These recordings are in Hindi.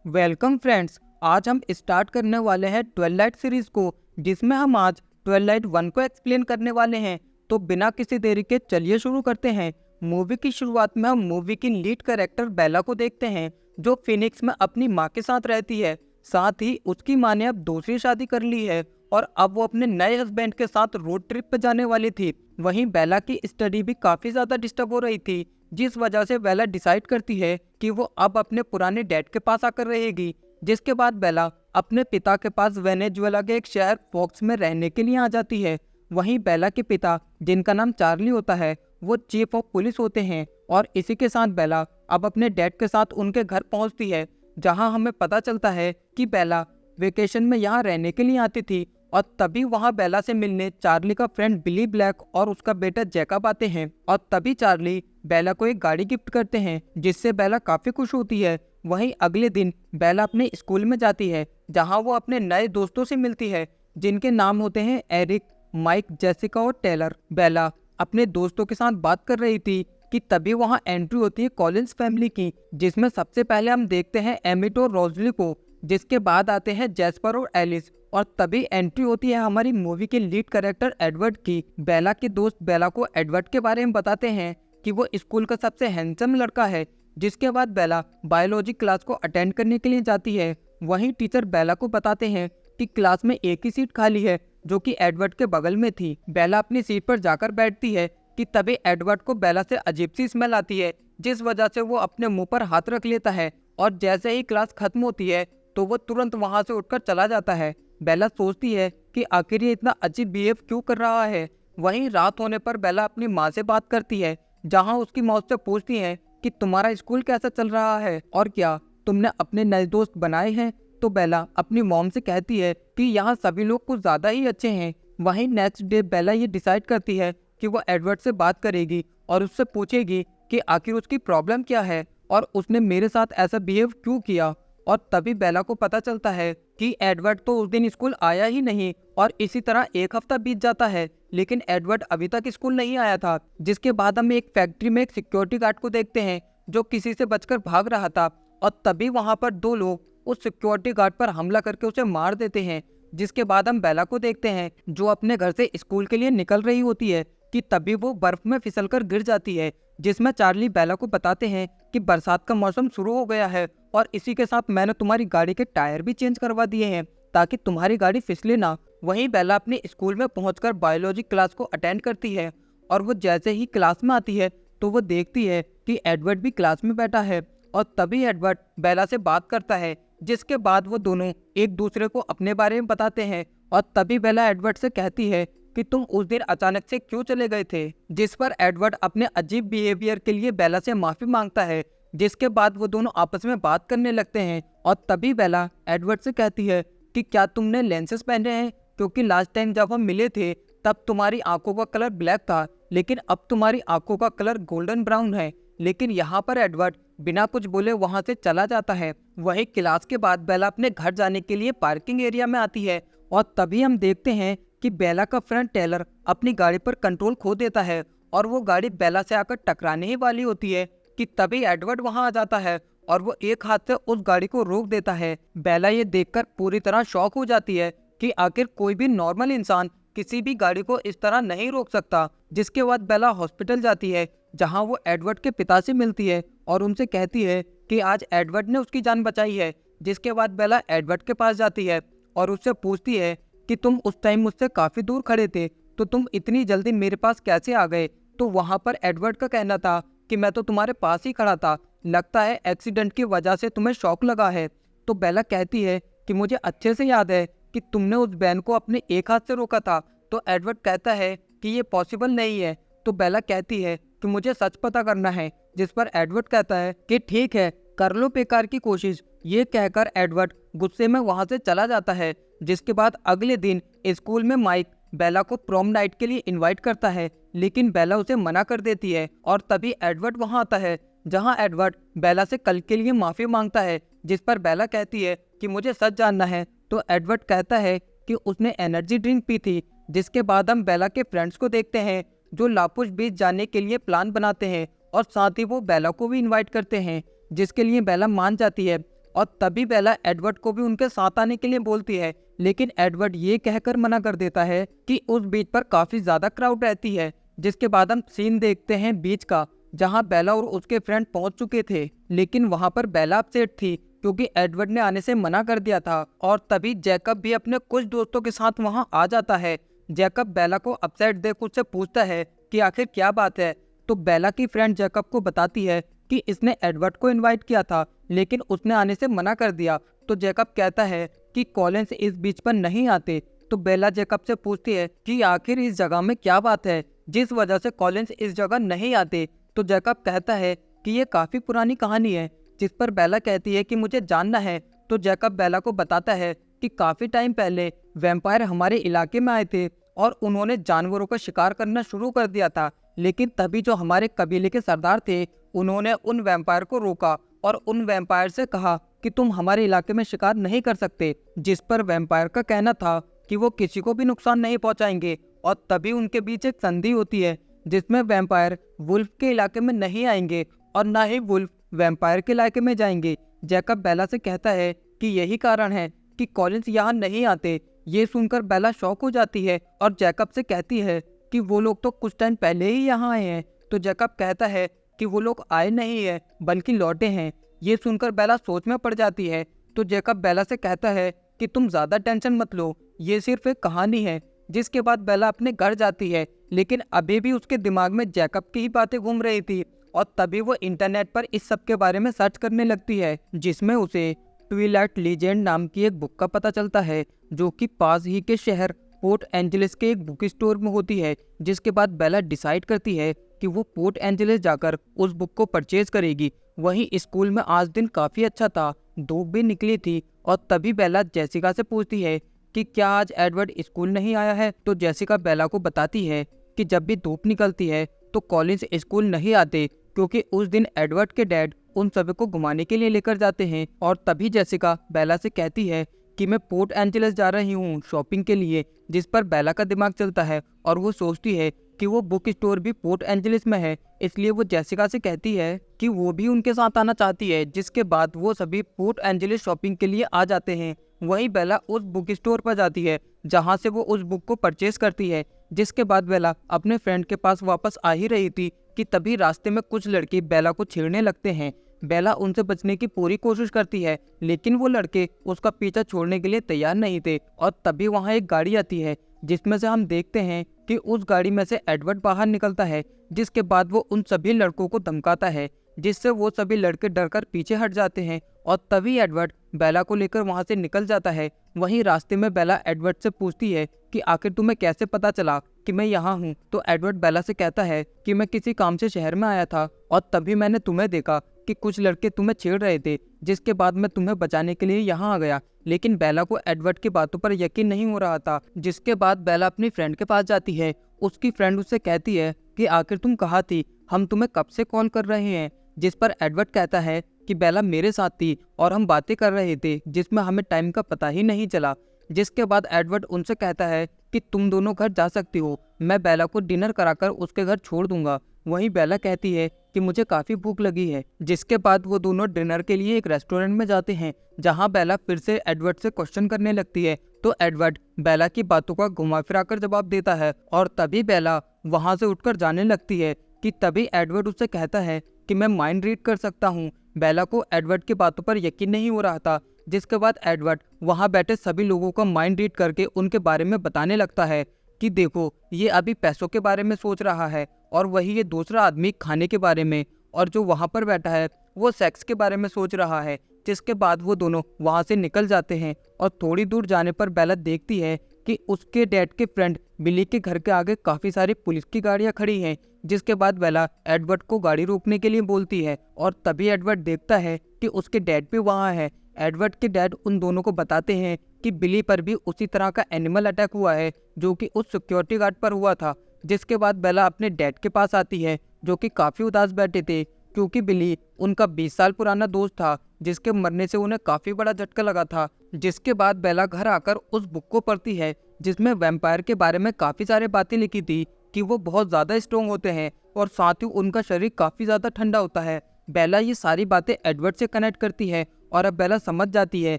Welcome friends. आज हम स्टार्ट करने वाले हैं ट्वेलाइट सीरीज को, जिसमें हम आज ट्वेलाइट 1 को एक्सप्लेन करने वाले हैं। तो बिना किसी देरी के चलिए शुरू करते हैं। मूवी की शुरुआत में हम मूवी की लीड कैरेक्टर बेला को देखते हैं, जो फिनिक्स में अपनी माँ के साथ रहती है। साथ ही उसकी माँ ने अब दूसरी शादी कर ली है और अब वो अपने नए हस्बैंड के साथ रोड ट्रिप पर जाने वाली थी। वहीं बेला की स्टडी भी काफी ज्यादा डिस्टर्ब हो रही थी, जिस वजह से बेला डिसाइड करती है कि वो अब अपने पुराने डैड के पास आकर रहेगी। जिसके बाद बेला अपने पिता के पास वेनेजुएला के एक शहर फॉक्स में रहने के लिए आ जाती है। वहीं बेला के पिता, जिनका नाम चार्ली होता है, वो चीफ ऑफ पुलिस होते हैं। और इसी के साथ बेला अब अपने डैड के साथ उनके घर पहुंचती है, जहां हमें पता चलता है कि बेला वेकेशन में यहाँ रहने के लिए आती थी। और तभी वहाँ बेला से मिलने चार्ली का फ्रेंड बिली ब्लैक और उसका बेटा जैकब आते हैं। और तभी चार्ली बेला को एक गाड़ी गिफ्ट करते हैं, जिससे बेला काफी खुश होती है। वहीं अगले दिन बेला अपने स्कूल में जाती है, जहां वो अपने नए दोस्तों से मिलती है, जिनके नाम होते हैं एरिक, माइक, जेसिका और टेलर। बेला अपने दोस्तों के साथ बात कर रही थी कि तभी वहां एंट्री होती है कॉलिंस फैमिली की, जिसमें सबसे पहले हम देखते हैं एमिट और रोजली को, जिसके बाद आते हैं जैस्पर और एलिस। और तभी एंट्री होती है हमारी मूवी के लीड कैरेक्टर एडवर्ड की। बेला के दोस्त बेला को एडवर्ड के बारे में बताते हैं कि वो स्कूल का सबसे हैंडसम लड़का है। जिसके बाद बेला बायोलॉजी क्लास को अटेंड करने के लिए जाती है। वहीं टीचर बेला को बताते हैं कि क्लास में एक ही सीट खाली है, जो कि एडवर्ड के बगल में थी। बेला अपनी सीट पर जाकर बैठती है कि तभी एडवर्ड को बेला से अजीब सी स्मेल आती है, जिस वजह से वो अपने मुंह पर हाथ रख लेता है। और जैसे ही क्लास खत्म होती है तो वो तुरंत वहां से उठकर चला जाता है। बेला सोचती है कि आखिर ये इतना अजीब बिहेव क्यों कर रहा है। वहीं रात होने पर बेला अपनी माँ से बात करती है, जहां उसकी माँ उससे पूछती है कि तुम्हारा स्कूल कैसा चल रहा है और क्या तुमने अपने नए दोस्त बनाए हैं। तो बेला अपनी मॉम से कहती है कि यहाँ सभी लोग कुछ ज्यादा ही अच्छे हैं। वहीं नेक्स्ट डे बेला ये डिसाइड करती है कि वो एडवर्ड से बात करेगी और उससे पूछेगी कि आखिर उसकी प्रॉब्लम क्या है और उसने मेरे साथ ऐसा बिहेव क्यों किया। और तभी बेला को पता चलता है कि एडवर्ड तो उस दिन स्कूल आया ही नहीं। और इसी तरह एक हफ्ता बीत जाता है, लेकिन एडवर्ड अभी तक स्कूल नहीं आया था। जिसके बाद हम एक फैक्ट्री में एक सिक्योरिटी गार्ड को देखते हैं, जो किसी से बचकर भाग रहा था। और तभी वहां पर दो लोग उस सिक्योरिटी गार्ड पर हमला करके उसे मार देते हैं। जिसके बाद हम बेला को देखते हैं, जो अपने घर से स्कूल के लिए निकल रही होती है कि तभी वो बर्फ में फिसलकर गिर जाती है। जिसमें चार्ली बेला को बताते हैं कि बरसात का मौसम शुरू हो गया है और इसी के साथ मैंने तुम्हारी गाड़ी के टायर भी चेंज करवा दिए हैं, ताकि तुम्हारी गाड़ी फिसले ना। वहीं बेला अपने स्कूल में पहुंचकर बायोलॉजी क्लास को अटेंड करती है। और वो जैसे ही क्लास में आती है तो वो देखती है कि एडवर्ड भी क्लास में बैठा है। और तभी एडवर्ड बेला से बात करता है, जिसके बाद वो दोनों एक दूसरे को अपने बारे में बताते हैं। और तभी बेला एडवर्ड से कहती है कि तुम उस दिन अचानक से क्यों चले गए थे। जिस पर एडवर्ड अपने अजीब बिहेवियर के लिए बेला से माफी मांगता है। जिसके बाद वो दोनों आपस में बात करने लगते हैं। और तभी बेला एडवर्ड से कहती है कि क्या तुमने लेंसेज पहने हैं, क्योंकि लास्ट टाइम जब हम मिले थे तब तुम्हारी आंखों का कलर ब्लैक था, लेकिन अब तुम्हारी आंखों का कलर गोल्डन ब्राउन है। लेकिन यहाँ पर एडवर्ड बिना कुछ बोले वहां से चला जाता है। वही क्लास के बाद बेला अपने घर जाने के लिए पार्किंग एरिया में आती है। और तभी हम देखते हैं कि बेला का फ्रेंड टेलर अपनी गाड़ी पर कंट्रोल खो देता है और वो गाड़ी बेला से आकर टकराने ही वाली होती है कि तभी एडवर्ड वहां आ जाता है और वो एक हाथ से उस गाड़ी को रोक देता है। बेला ये देखकर पूरी तरह शॉक हो जाती है कि आखिर कोई भी नॉर्मल इंसान किसी भी गाड़ी को इस तरह नहीं रोक सकता। जिसके बाद बेला हॉस्पिटल जाती है, जहां वो एडवर्ड के पिता से मिलती है और उनसे कहती है कि आज एडवर्ड ने उसकी जान बचाई है। जिसके बाद बेला एडवर्ड के पास जाती है और उससे पूछती है कि तुम उस टाइम मुझसे काफी दूर खड़े थे, तो तुम इतनी जल्दी मेरे पास कैसे आ गए। तो वहां पर एडवर्ड का कहना था कि मैं तो तुम्हारे पास ही खड़ा था, लगता है एक्सीडेंट की वजह से तुम्हें शॉक लगा है। तो बेला कहती है कि मुझे अच्छे से याद है कि तुमने उस वैन को अपने एक हाथ से रोका था। तो एडवर्ड कहता है कि ये पॉसिबल नहीं है। तो बेला कहती है कि मुझे सच पता करना है। जिस पर एडवर्ड कहता है कि ठीक है, कर लो बेकार की कोशिश। ये कहकर एडवर्ड गुस्से में वहां से चला जाता है। जिसके बाद अगले दिन स्कूल में माइक बेला को प्रॉम नाइट के लिए इनवाइट करता है, लेकिन बेला उसे मना कर देती है। और तभी एडवर्ड वहां आता है, जहां एडवर्ड बेला से कल के लिए माफी मांगता है। जिस पर बेला कहती है कि मुझे सच जानना है। तो एडवर्ड कहता है कि उसने एनर्जी ड्रिंक पी थी। जिसके बाद हम बेला के फ्रेंड्स को देखते हैं, जो लापुश बीच जाने के लिए प्लान बनाते हैं और साथ ही वो बेला को भी इन्वाइट करते हैं, जिसके लिए बेला मान जाती है। और तभी बेला एडवर्ड को भी उनके साथ आने के लिए बोलती है, लेकिन एडवर्ड ये कहकर मना कर देता है कि उस बीच पर काफी ज्यादा क्राउड रहती है। जिसके बाद हम सीन देखते हैं बीच का, जहां बेला और उसके फ्रेंड पहुंच चुके थे, लेकिन वहां पर बेला अपसेट थी क्योंकि एडवर्ड ने आने से मना कर दिया था। और तभी जैकब भी अपने कुछ दोस्तों के साथ वहां आ जाता है। जैकब बेला को अपसेट देख उससे पूछता है कि आखिर क्या बात है। तो बेला की फ्रेंड जैकब को बताती है कि इसने एडवर्ड को इनवाइट किया था, लेकिन उसने आने से मना कर दिया। तो जैकब कहता है कि कॉलिंस इस बीच पर नहीं आते। तो बेला जैकब से पूछती है कि आखिर इस जगह में क्या बात है जिस वजह से कॉलिंस इस जगह नहीं आते। तो जैकब कहता है कि ये काफी पुरानी कहानी है, जिस पर बेला कहती है कि मुझे जानना है। तो जैकब बेला को बताता है कि काफी टाइम पहले वैम्पायर हमारे इलाके में आए थे और उन्होंने जानवरों का शिकार करना शुरू कर दिया था, लेकिन तभी जो हमारे कबीले के सरदार थे उन्होंने उन वैम्पायर को रोका और उन वैम्पायर से कहा कि तुम हमारे इलाके में शिकार नहीं कर सकते, जिस पर वैम्पायर का कहना था कि वो किसी को भी नुकसान नहीं पहुंचाएंगे। और तभी उनके बीच एक संधि होती है जिसमें वैम्पायर वुल्फ के इलाके में नहीं आएंगे और ना ही वुल्फ वैम्पायर के इलाके में जाएंगे। जैकब बेला से कहता है कि यही कारण है कि कॉलिंस यहाँ नहीं आते। ये सुनकर बेला शॉक हो जाती है और जैकब से कहती है कि वो लोग तो कुछ टाइम पहले ही यहाँ आए हैं। तो जैकब कहता है कि वो लोग आए नहीं है बल्कि लौटे हैं। ये सुनकर बेला सोच में पड़ जाती है। तो जैकब बेला से कहता है कि तुम ज्यादा टेंशन मत लो, ये सिर्फ एक कहानी है। जिसके बाद बेला अपने घर जाती है, लेकिन अभी भी उसके दिमाग में जैकब की ही बातें घूम रही थी। और तभी वो इंटरनेट पर इस सब के बारे में सर्च करने लगती है, जिसमें उसे ट्विलाइट लीजेंड नाम की एक बुक का पता चलता है, जो कि पास ही के शहर पोर्ट एंजलिस के एक बुक स्टोर में होती है। जिसके बाद बेला डिसाइड करती है कि वो पोर्ट एंजलिस जाकर उस बुक को परचेज करेगी। वहीं स्कूल में आज दिन काफी अच्छा था, धूप भी निकली थी। और तभी बेला जेसिका से पूछती है कि क्या आज एडवर्ड स्कूल नहीं आया है। तो जेसिका बेला को बताती है कि जब भी धूप निकलती है तो कॉलिंस स्कूल नहीं आते, क्योंकि उस दिन एडवर्ड के डैड उन सभी को घुमाने के लिए लेकर जाते हैं। और तभी जेसिका बेला से कहती है कि मैं पोर्ट एंजलिस जा रही हूँ शॉपिंग के लिए। जिस पर बेला का दिमाग चलता है और वो सोचती है कि वो बुक स्टोर भी पोर्ट एंजलिस में है, इसलिए वो जेसिका से कहती है कि वो भी उनके साथ आना चाहती है। जिसके बाद वो सभी पोर्ट एंजलिस शॉपिंग के लिए आ जाते हैं। वहीं बेला उस बुक स्टोर पर जाती है जहां से वो उस बुक को परचेज करती है। जिसके बाद बेला अपने फ्रेंड के पास वापस आ ही रही थी कि तभी रास्ते में कुछ लड़के बेला को छेड़ने लगते हैं। बेला उनसे बचने की पूरी कोशिश करती है, लेकिन वो लड़के उसका पीछा छोड़ने के लिए तैयार नहीं थे। और तभी वहां एक गाड़ी आती है, जिसमें से हम देखते हैं कि उस गाड़ी में से एडवर्ड बाहर निकलता है। जिसके बाद वो उन सभी लड़कों को धमकाता है, जिससे वो सभी लड़के डरकर पीछे हट जाते हैं। और तभी एडवर्ड बेला को लेकर वहां से निकल जाता है। वहीं रास्ते में बेला एडवर्ड से पूछती है कि आखिर तुम्हें कैसे पता चला कि मैं यहाँ हूँ। तो एडवर्ड बेला से कहता है कि मैं किसी काम से शहर में आया था और तभी मैंने तुम्हें देखा कि कुछ लड़के तुम्हें छेड़ रहे थे, जिसके बाद मैं तुम्हें बचाने के लिए यहाँ आ गया। लेकिन बेला को एडवर्ड की बातों पर यकीन नहीं हो रहा था। जिसके बाद बेला अपनी फ्रेंड के पास जाती है। उसकी फ्रेंड उससे कहती है कि आखिर तुम कहाँ थी, हम तुम्हें कब से कॉल कर रहे हैं। जिस पर एडवर्ड कहता है कि बेला मेरे साथ थी और हम बातें कर रहे थे, जिसमें हमें टाइम का पता ही नहीं चला। जिसके बाद एडवर्ड उनसे कहता है कि तुम दोनों घर जा सकती हो, मैं बेला को डिनर कराकर उसके घर छोड़ दूंगा। वहीं बेला कहती है कि मुझे काफी भूख लगी है। जिसके बाद वो दोनों डिनर के लिए एक रेस्टोरेंट में जाते हैं, जहां बेला फिर से एडवर्ड से क्वेश्चन करने लगती है। तो एडवर्ड बेला की बातों का घुमा फिरा कर जवाब देता है और तभी बेला वहां से उठकर जाने लगती है कि तभी एडवर्ड उससे कहता है कि मैं माइंड रीड कर सकता हूँ। बेला को एडवर्ड की बातों पर यकीन नहीं हो रहा था। जिसके बाद एडवर्ड वहां बैठे सभी लोगों का माइंड रीड करके उनके बारे में बताने लगता है कि देखो, ये अभी पैसों के बारे में सोच रहा है और वही ये दूसरा आदमी खाने के बारे में, और जो वहां पर बैठा है वो सेक्स के बारे में सोच रहा है। जिसके बाद वो दोनों वहां से निकल जाते हैं और थोड़ी दूर जाने पर बेला देखती है कि उसके डैड के फ्रेंड बिली के घर के आगे काफी सारी पुलिस की गाड़ियां खड़ी हैं। जिसके बाद बेला एडवर्ड को गाड़ी रोकने के लिए बोलती है और तभी एडवर्ड देखता है कि उसके डैड भी वहां है। एडवर्ड के डैड उन दोनों को बताते हैं कि बिली पर भी उसी तरह का एनिमल अटैक हुआ है जो कि उस सिक्योरिटी गार्ड पर हुआ था। जिसके बाद बेला अपने डैड के पास आती है, जो कि काफी उदास बैठे थे क्योंकि बिली उनका 20 साल पुराना दोस्त था, जिसके मरने से उन्हें काफी बड़ा झटका लगा था। जिसके बाद बेला घर आकर उस बुक को पढ़ती है, जिसमें वैम्पायर के बारे में काफी सारी बातें लिखी थी कि वो बहुत ज्यादा स्ट्रोंग होते हैं और साथ ही उनका शरीर काफी ज्यादा ठंडा होता है। बेला ये सारी बातें एडवर्ड से कनेक्ट करती है और अब बेला समझ जाती है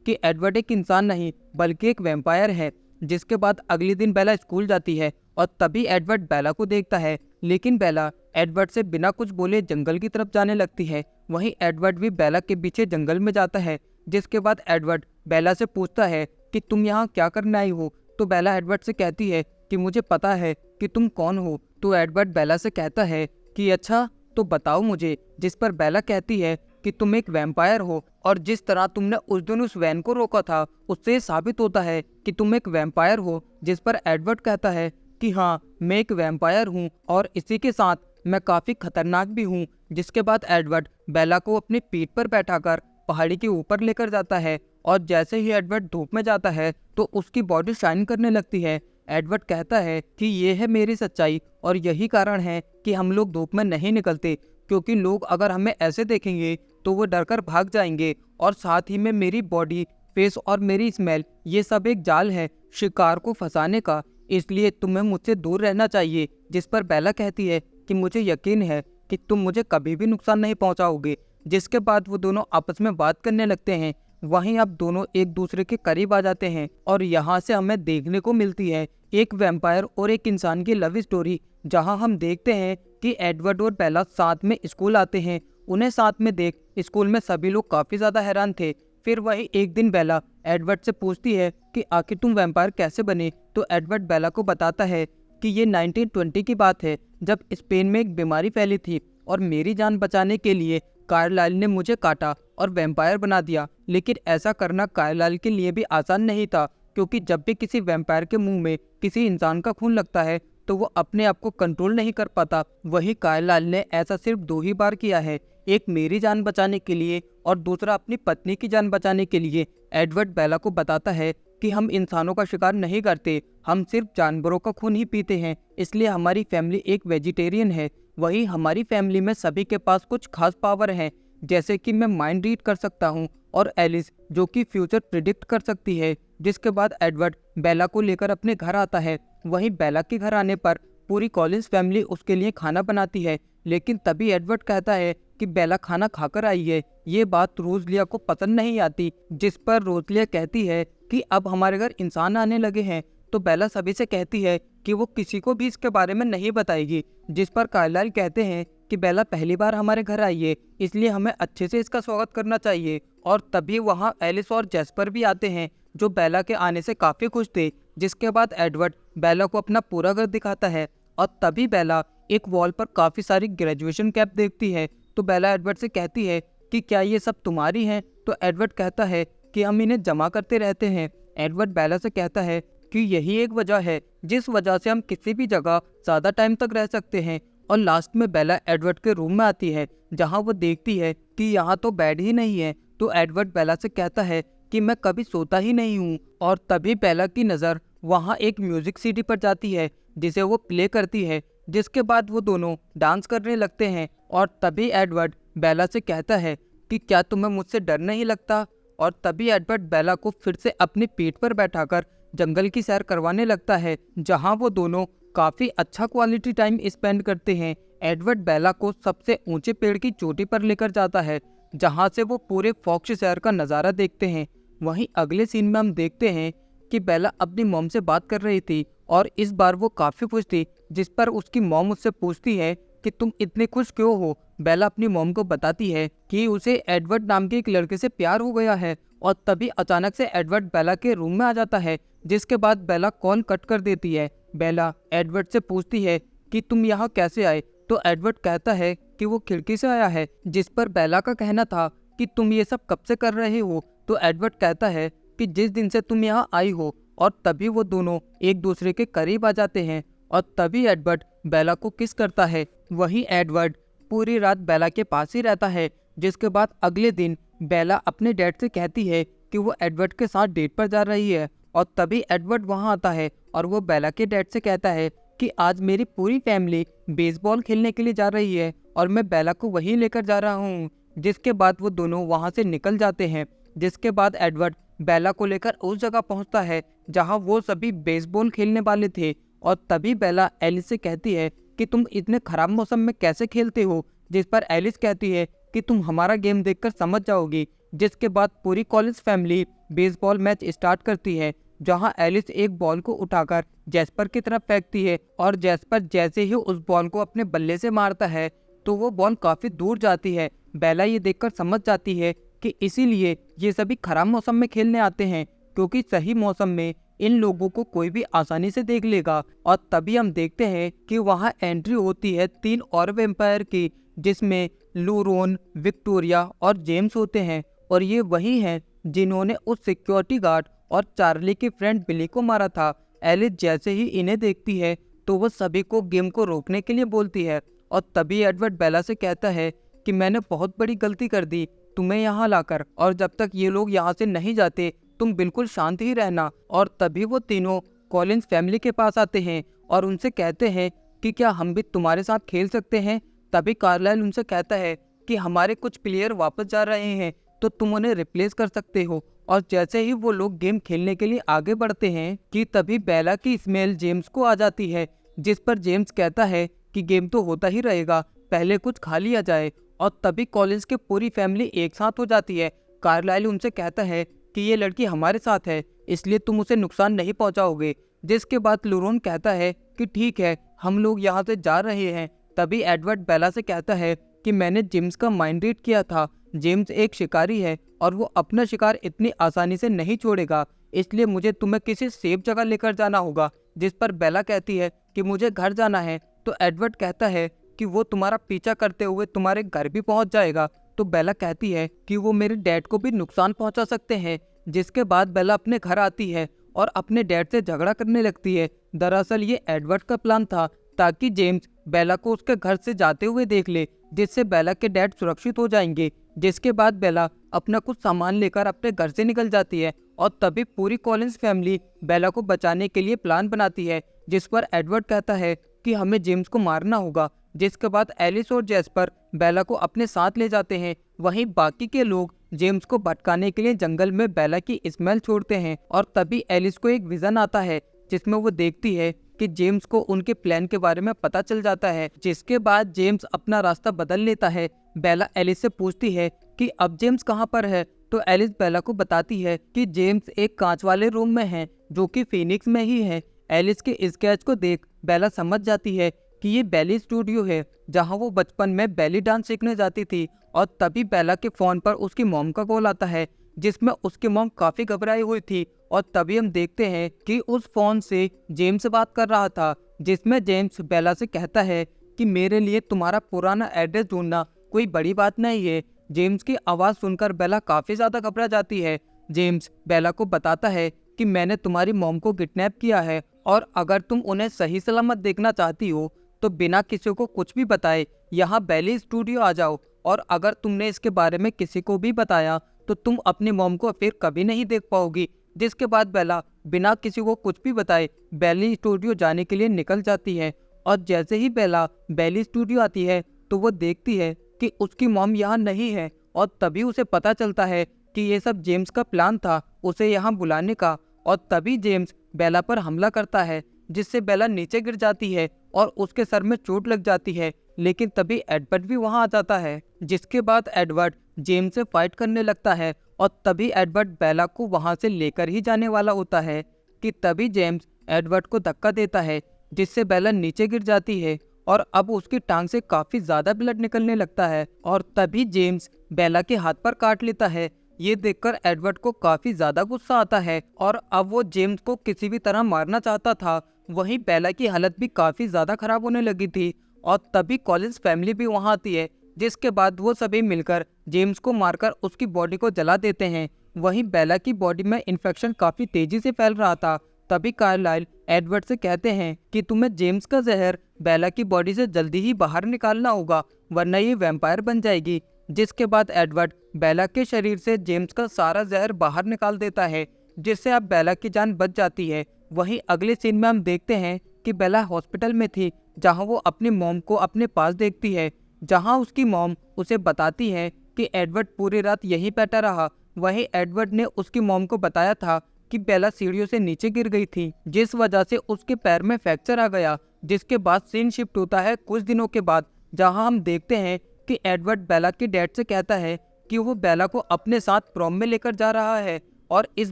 कि एडवर्ड एक इंसान नहीं बल्कि एक वैम्पायर है। जिसके बाद अगले दिन बेला स्कूल जाती है और तभी एडवर्ड बेला को देखता है, लेकिन बेला एडवर्ड से बिना कुछ बोले जंगल की तरफ जाने लगती है। वहीं एडवर्ड भी बेला के पीछे जंगल में जाता है। जिसके बाद एडवर्ड बेला से पूछता है कि तुम यहाँ क्या करने आई हो। तो बेला एडवर्ड से कहती है कि मुझे पता है कि तुम कौन हो। तो एडवर्ड बेला से कहता है कि अच्छा तो बताओ मुझे। जिस पर बेला कहती है कि तुम एक वैम्पायर हो और जिस तरह तुमने उस दिन उस वैन को रोका था उससे ये साबित होता है कि तुम एक वैम्पायर हो। जिस पर एडवर्ड कहता है कि हाँ मैं एक वैम्पायर हूँ और इसी के साथ मैं काफ़ी खतरनाक भी हूँ। जिसके बाद एडवर्ड बेला को अपनी पीठ पर बैठाकर पहाड़ी के ऊपर लेकर जाता है और जैसे ही एडवर्ड धूप में जाता है तो उसकी बॉडी शाइन करने लगती है। एडवर्ड कहता है कि ये है मेरी सच्चाई और यही कारण है कि हम लोग धूप में नहीं निकलते, क्योंकि लोग अगर हमें ऐसे देखेंगे तो वो डरकर भाग जाएंगे। और साथ ही में मेरी बॉडी, फेस और मेरी स्मेल ये सब एक जाल है शिकार को फंसाने का, इसलिए तुम्हें मुझसे दूर रहना चाहिए। जिस पर बेला कहती है कि मुझे यकीन है कि तुम मुझे कभी भी नुकसान नहीं पहुंचाओगे। जिसके बाद वो दोनों आपस में बात करने लगते हैं। वहीं अब दोनों एक दूसरे के करीब आ जाते हैं और यहाँ से हमें देखने को मिलती है एक वैम्पायर और एक इंसान की लव स्टोरी, जहाँ हम देखते हैं कि एडवर्ड और बेला साथ में स्कूल आते हैं। उन्हें साथ में देख स्कूल में सभी लोग काफ़ी ज़्यादा हैरान थे। फिर वही एक दिन बेला एडवर्ड से पूछती है कि आखिर तुम वैम्पायर कैसे बने। तो एडवर्ड बेला को बताता है कि ये 1920 की बात है, जब स्पेन में एक बीमारी फैली थी और मेरी जान बचाने के लिए कार्लाइल ने मुझे काटा और वैम्पायर बना दिया। लेकिन ऐसा करना कार्लाइल के लिए भी आसान नहीं था, क्योंकि जब भी किसी वैम्पायर के मुंह में किसी इंसान का खून लगता है तो वो अपने आप को कंट्रोल नहीं कर पाता। वही कार्लाइल ने ऐसा सिर्फ 2 ही बार किया है, एक मेरी जान बचाने के लिए और दूसरा अपनी पत्नी की जान बचाने के लिए। एडवर्ड बेला को बताता है कि हम इंसानों का शिकार नहीं करते, हम सिर्फ जानवरों का खून ही पीते हैं, इसलिए हमारी फैमिली एक वेजिटेरियन है। वही हमारी फैमिली में सभी के पास कुछ खास पावर हैं, जैसे कि मैं माइंड रीड कर सकता हूँ और एलिस जो कि फ्यूचर प्रिडिक्ट कर सकती है। जिसके बाद एडवर्ड बेला को लेकर अपने घर आता है। वहीं बेला के घर आने पर पूरी कॉलिंस फैमिली उसके लिए खाना बनाती है, लेकिन तभी एडवर्ड कहता है कि बेला खाना खाकर आई है। ये बात रोजलिया को पसंद नहीं आती। जिस पर रोजलिया कहती है कि अब हमारे घर इंसान आने लगे हैं। तो बेला सभी से कहती है कि वो किसी को भी इसके बारे में नहीं बताएगी। जिस पर कार्लाइल कहते हैं कि बेला पहली बार हमारे घर आई है, इसलिए हमें अच्छे से इसका स्वागत करना चाहिए। और तभी वहाँ एलिस और जैस्पर भी आते हैं, जो बेला के आने से काफ़ी खुश थे। जिसके बाद एडवर्ड बेला को अपना पूरा घर दिखाता है और तभी बेला एक वॉल पर काफ़ी सारी ग्रेजुएशन कैप देखती है। तो बेला एडवर्ड से कहती है कि क्या ये सब तुम्हारी हैं। तो एडवर्ड कहता है कि हम इन्हें जमा करते रहते हैं। एडवर्ड बेला से कहता है कि यही एक वजह है जिस वजह से हम किसी भी जगह ज़्यादा टाइम तक रह सकते हैं। और लास्ट में बेला एडवर्ड के रूम में आती है, जहां वो देखती है कि यहाँ तो बेड ही नहीं है। तो एडवर्ड बेला से कहता है कि मैं कभी सोता ही नहीं हूँ। और तभी बेला की नज़र वहाँ एक म्यूजिक सीडी पर जाती है, जिसे वो प्ले करती है। जिसके बाद वो दोनों डांस करने लगते हैं। और तभी एडवर्ड बेला से कहता है कि क्या तुम्हें मुझसे डर नहीं लगता। और तभी एडवर्ड बेला को फिर से अपनी पीठ पर बैठाकर जंगल की सैर करवाने लगता है, जहां वो दोनों काफ़ी अच्छा क्वालिटी टाइम स्पेंड करते हैं। एडवर्ड बेला को सबसे ऊंचे पेड़ की चोटी पर लेकर जाता है, जहां से वो पूरे फॉक्सशायर का नज़ारा देखते हैं। वहीं अगले सीन में हम देखते हैं कि बेला अपनी मॉम से बात कर रही थी और इस बार वो काफ़ी खुश थी। जिस पर उसकी मॉम उससे पूछती है कि तुम इतने खुश क्यों हो। बेला अपनी मॉम को बताती है कि उसे एडवर्ड नाम के एक लड़के से प्यार हो गया है। और तभी अचानक से एडवर्ड बेला के रूम में आ जाता है। जिसके बाद बेला कॉल कट कर देती है। बेला एडवर्ड से पूछती है कि तुम यहाँ कैसे आए। तो एडवर्ड कहता है कि वो खिड़की से आया है। जिस पर बेला का कहना था कि तुम ये सब कब से कर रहे हो। तो एडवर्ड कहता है कि जिस दिन से तुम यहाँ आई हो। और तभी वो दोनों एक दूसरे के करीब आ जाते हैं और तभी एडवर्ड बेला को किस करता है। वहीं एडवर्ड पूरी रात बेला के पास ही रहता है। जिसके बाद अगले दिन बेला अपने डैड से कहती है कि वो एडवर्ड के साथ डेट पर जा रही है। और तभी एडवर्ड वहाँ आता है और वो बेला के डैड से कहता है कि आज मेरी पूरी फैमिली बेसबॉल खेलने के लिए जा रही है और मैं बेला को वहीं लेकर जा रहा हूँ। जिसके बाद वो दोनों वहाँ से निकल जाते हैं। जिसके बाद एडवर्ड बेला को लेकर उस जगह पहुँचता है जहाँ वो सभी बेसबॉल खेलने वाले थे। और तभी बेला एलिस से कहती है कि तुम इतने खराब मौसम में कैसे खेलते हो। जिस पर एलिस कहती है कि तुम हमारा गेम देखकर समझ जाओगी। जिसके बाद पूरी college family baseball match start करती है, जहां एलिस एक बॉल को उठाकर जैस्पर की तरफ फेंकती है और जैस्पर जैसे ही उस बॉल को अपने बल्ले से मारता है तो वो बॉल काफी दूर जाती है। बेला ये देखकर समझ जाती है कि इसीलिए ये सभी खराब मौसम में खेलने आते हैं, क्योंकि सही मौसम में इन लोगों को कोई भी आसानी से देख लेगा। और तभी हम देखते हैं कि वहां एंट्री होती है 3 और वेम्पायर की, जिसमें लूरोन, विक्टोरिया और जेम्स होते हैं। और ये वही हैं जिन्होंने उस सिक्योरिटी गार्ड और चार्ली के फ्रेंड बिली को मारा था। एलिस जैसे ही इन्हें देखती है तो वो सभी को गेम को रोकने के लिए बोलती है। और तभी एडवर्ड बेला से कहता है कि मैंने बहुत बड़ी गलती कर दी तुम्हें यहाँ लाकर, और जब तक ये लोग यहाँ से नहीं जाते तुम बिल्कुल शांत ही रहना। और तभी वो तीनों कॉलिंस फैमिली के पास आते हैं और उनसे कहते हैं कि क्या हम भी तुम्हारे साथ खेल सकते हैं। तभी कार्लाइल उनसे कहता है कि हमारे कुछ प्लेयर वापस जा रहे हैं तो तुम उन्हें रिप्लेस कर सकते हो। और जैसे ही वो लोग गेम खेलने के लिए आगे बढ़ते हैं कि तभी बेला की स्मेल जेम्स को आ जाती है, जिस पर जेम्स कहता है कि गेम तो होता ही रहेगा, पहले कुछ खा लिया जाए। और तभी कॉलिंस की पूरी फैमिली एक साथ हो जाती है। कार्लाइल उनसे कहता है कि ये लड़की हमारे साथ है, इसलिए तुम उसे नुकसान नहीं पहुंचाओगे। जिसके बाद लूरोन कहता है कि ठीक है, हम लोग यहाँ से जा रहे हैं। तभी एडवर्ड बेला से कहता है कि मैंने जेम्स का माइंड रीड किया था। जेम्स एक शिकारी है और वो अपना शिकार इतनी आसानी से नहीं छोड़ेगा, इसलिए मुझे तुम्हें किसी सेफ जगह लेकर जाना होगा। जिस पर बेला कहती है कि मुझे घर जाना है। तो एडवर्ड कहता है कि वो तुम्हारा पीछा करते हुए तुम्हारे घर भी पहुंच जाएगा। तो बेला कहती है कि वो मेरे डैड को भी नुकसान पहुंचा सकते हैं। जिसके बाद बेला अपने घर आती है और अपने डैड से झगड़ा करने लगती है। दरअसल ये एडवर्ड का प्लान था ताकि जेम्स बेला को उसके घर से जाते हुए देख ले, जिससे बेला के डैड सुरक्षित हो जाएंगे। जिसके बाद बेला अपना कुछ सामान लेकर अपने घर से निकल जाती है और तभी पूरी कॉलिंस फैमिली बेला को बचाने के लिए प्लान बनाती है, जिस पर एडवर्ड कहता है कि हमें जेम्स को मारना होगा। जिसके बाद एलिस और जैस्पर बेला को अपने साथ ले जाते हैं। वहीं बाकी के लोग जेम्स को भटकाने के लिए जंगल में बेला की स्मेल छोड़ते हैं। और तभी एलिस को एक विजन आता है, जिसमें वो देखती है कि जेम्स को उनके प्लान के बारे में पता चल जाता है। जिसके बाद जेम्स अपना रास्ता बदल लेता है। बेला एलिस से पूछती है कि अब जेम्स कहाँ पर है। तो एलिस बेला को बताती है कि जेम्स एक कांच वाले रूम में है, जो कि फीनिक्स में ही है। एलिस के स्केच को देख बेला समझ जाती है कि ये बेली स्टूडियो है, जहां वो बचपन में बेली डांस सीखने जाती थी। और तभी बेला के फोन पर उसकी मॉम का कॉल आता है, जिसमें उसकी मॉम काफी घबराई हुई थी। और तभी हम देखते हैं कि उस फोन से जेम्स बात कर रहा था, जिसमें जेम्स बेला से कहता है कि मेरे लिए तुम्हारा पुराना एड्रेस ढूंढना कोई बड़ी बात नहीं है। जेम्स की आवाज सुनकर बेला काफी ज्यादा घबरा जाती है। जेम्स बेला को बताता है कि मैंने तुम्हारी मॉम को किडनैप किया है, और अगर तुम उन्हें सही सलामत देखना चाहती हो तो बिना किसी को कुछ भी बताए यहाँ बेली स्टूडियो आ जाओ। और अगर तुमने इसके बारे में किसी को भी बताया तो तुम अपनी मॉम को फिर कभी नहीं देख पाओगी। जिसके बाद बेला बिना किसी को कुछ भी बताए बेली स्टूडियो जाने के लिए निकल जाती है। और जैसे ही बेला बेली स्टूडियो आती है तो वो देखती है कि उसकी मॉम यहाँ नहीं है। और तभी उसे पता चलता है कि ये सब जेम्स का प्लान था उसे यहाँ बुलाने का। और तभी जेम्स बेला पर हमला करता है, जिससे बेला नीचे गिर जाती है और उसके सर में चोट लग जाती है। लेकिन तभी एडवर्ड भी वहां आ जाता है, जिसके बाद एडवर्ड जेम्स से फाइट करने लगता है। और तभी एडवर्ड बेला को वहां से लेकर ही जाने वाला होता है कि तभी जेम्स एडवर्ड को धक्का देता है, जिससे बेला नीचे गिर जाती है और अब उसकी टांग से काफी ज्यादा ब्लड निकलने लगता है। और तभी जेम्स बेला के हाथ पर काट लेता है। ये देखकर एडवर्ड को काफी ज्यादा गुस्सा आता है और अब वो जेम्स को किसी भी तरह मारना चाहता था। वहीं बेला की हालत भी काफी ज्यादा खराब होने लगी थी। और तभी कॉलिंस फैमिली भी वहां आती है, जिसके बाद वो सभी मिलकर जेम्स को मारकर उसकी बॉडी को जला देते हैं। वहीं बेला की बॉडी में इन्फेक्शन काफी तेजी से फैल रहा था। तभी कार्लाइल एडवर्ड से कहते हैं कि तुम्हें जेम्स का जहर बेला की बॉडी से जल्दी ही बाहर निकालना होगा, वरना ये वैम्पायर बन जाएगी। जिसके बाद एडवर्ड बेला के शरीर से जेम्स का सारा जहर बाहर निकाल देता है, जिससे अब बेला की जान बच जाती है। वहीं अगले सीन में हम देखते हैं कि बेला हॉस्पिटल में थी, जहां वो अपनी मॉम को अपने पास देखती है, जहां उसकी मॉम उसे बताती है कि एडवर्ड पूरी रात यहीं बैठा रहा। वहीं एडवर्ड ने उसकी मॉम को बताया था कि बेला सीढ़ियों से नीचे गिर गई थी, जिस वजह से उसके पैर में फ्रैक्चर आ गया। जिसके बाद सीन शिफ्ट होता है कुछ दिनों के बाद, जहां हम देखते हैं कि एडवर्ड बेला के डैड से कहता है कि वो बेला को अपने साथ प्रॉम में लेकर जा रहा है और इस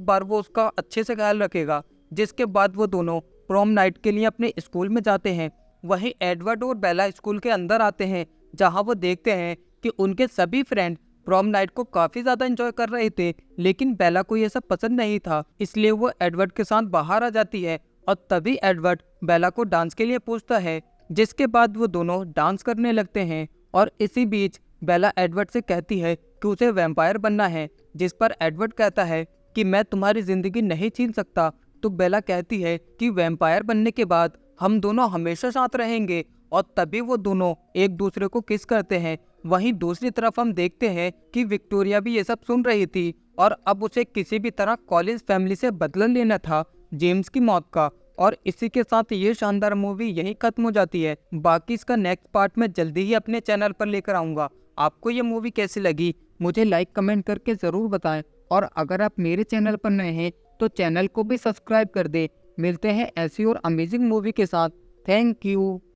बार वो उसका अच्छे से ख्याल रखेगा। जिसके बाद वो दोनों प्रॉम नाइट के लिए अपने स्कूल में जाते हैं। वहीं एडवर्ड और बेला स्कूल के अंदर आते हैं, जहां वो देखते हैं कि उनके सभी फ्रेंड प्रॉम नाइट को काफ़ी ज़्यादा एंजॉय कर रहे थे, लेकिन बेला को ये सब पसंद नहीं था। इसलिए वो एडवर्ड के साथ बाहर आ जाती है और तभी एडवर्ड बेला को डांस के लिए पूछता है, जिसके बाद वो दोनों डांस करने लगते हैं। और इसी बीच बेला एडवर्ड से कहती है कि उसे वैम्पायर बनना है, जिस पर एडवर्ड कहता है कि मैं तुम्हारी ज़िंदगी नहीं छीन सकता। तो बेला कहती है कि वैम्पायर बनने के बाद हम दोनों हमेशा साथ रहेंगे, और तभी वो दोनों एक दूसरे को किस करते हैं। वहीं दूसरी तरफ हम देखते हैं कि विक्टोरिया भी ये सब सुन रही थी और अब उसे किसी भी तरह कॉलिंस फैमिली से बदला लेना था जेम्स की मौत का। और इसी के साथ ये शानदार मूवी यहीं खत्म हो जाती है। बाकी इसका नेक्स्ट पार्ट मैं जल्दी ही अपने चैनल पर लेकर आऊँगा। आपको ये मूवी कैसी लगी मुझे लाइक कमेंट करके ज़रूर बताएं, और अगर आप मेरे चैनल पर नए हैं तो चैनल को भी सब्सक्राइब कर दें। मिलते हैं ऐसी और अमेजिंग मूवी के साथ। Thank you.